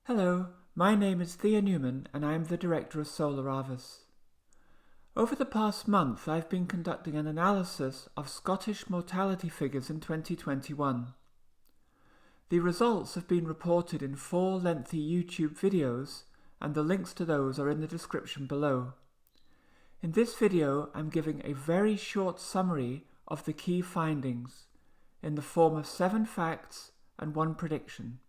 Hello, my name is Thea Newman and I am the director of Solaravus. Over the past month I've been conducting an analysis of Scottish mortality figures in 2021. The results have been reported in 4 lengthy YouTube videos and the links to those are in the description below. In this video I'm giving a very short summary of the key findings in the form of 7 facts and 1 prediction.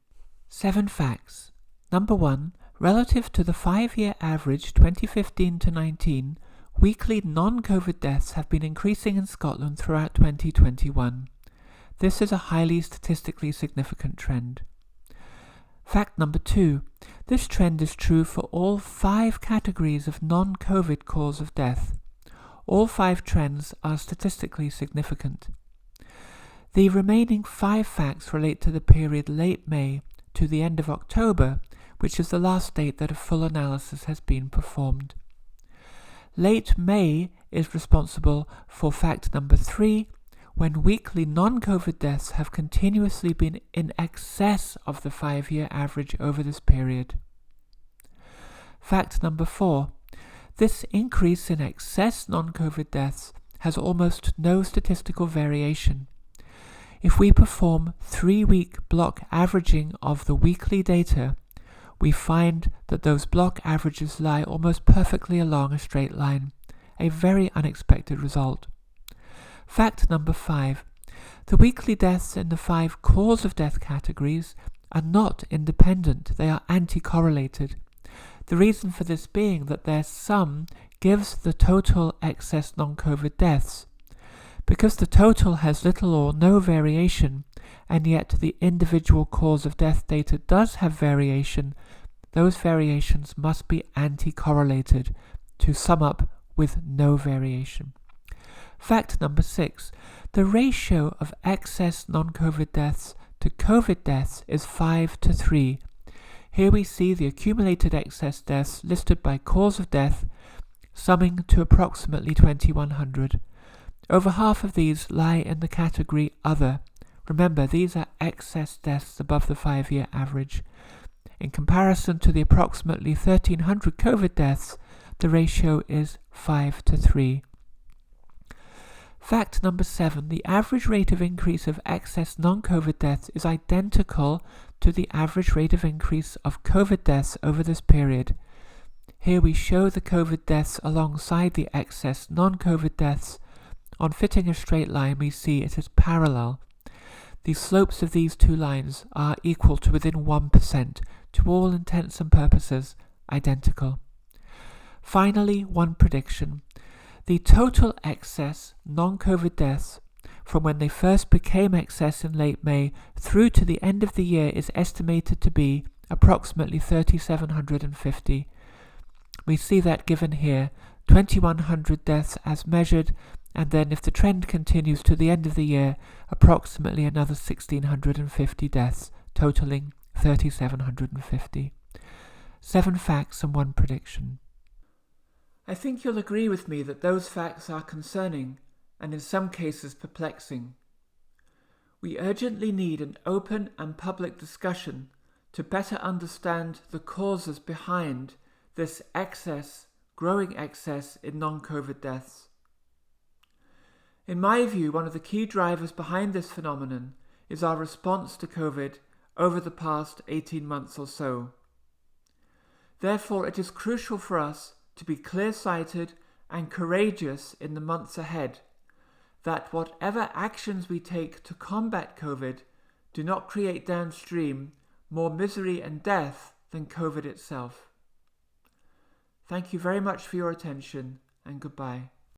7 facts. Number 1. Relative to the 5-year average 2015 to 19, weekly non-COVID deaths have been increasing in Scotland throughout 2021. This is a highly statistically significant trend. Fact number 2. This trend is true for all 5 categories of non-COVID cause of death. All 5 trends are statistically significant. The remaining 5 facts relate to the period late May to the end of October, which is the last date that a full analysis has been performed. Late May is responsible for fact number 3, when weekly non-COVID deaths have continuously been in excess of the 5-year average over this period. Fact number 4. This increase in excess non-COVID deaths has almost no statistical variation. If we perform 3-week block averaging of the weekly data, we find that those block averages lie almost perfectly along a straight line, a very unexpected result. Fact number 5. The weekly deaths in the 5 cause of death categories are not independent, they are anti-correlated. The reason for this being that their sum gives the total excess non-COVID deaths. Because the total has little or no variation, and yet the individual cause of death data does have variation, those variations must be anti-correlated to sum up with no variation. Fact number 6. The ratio of excess non-COVID deaths to COVID deaths is 5:3. Here we see the accumulated excess deaths listed by cause of death, summing to approximately 2,100. Over half of these lie in the category Other. Remember, these are excess deaths above the 5-year average. In comparison to the approximately 1,300 COVID deaths, the ratio is 5:3. Fact number 7. The average rate of increase of excess non-COVID deaths is identical to the average rate of increase of COVID deaths over this period. Here we show the COVID deaths alongside the excess non-COVID deaths. On fitting a straight line, we see it is parallel. The slopes of these 2 lines are equal to within 1%, to all intents and purposes, identical. Finally, 1 prediction. The total excess non-COVID deaths from when they first became excess in late May through to the end of the year is estimated to be approximately 3,750. We see that given here, 2,100 deaths as measured, and then if the trend continues to the end of the year, approximately another 1,650 deaths, totaling 3,750. 7 facts and 1 prediction. I think you'll agree with me that those facts are concerning and in some cases perplexing. We urgently need an open and public discussion to better understand the causes behind this growing excess in non-COVID deaths. In my view, one of the key drivers behind this phenomenon is our response to COVID over the past 18 months or so. Therefore, it is crucial for us to be clear-sighted and courageous in the months ahead, that whatever actions we take to combat COVID do not create downstream more misery and death than COVID itself. Thank you very much for your attention, and goodbye.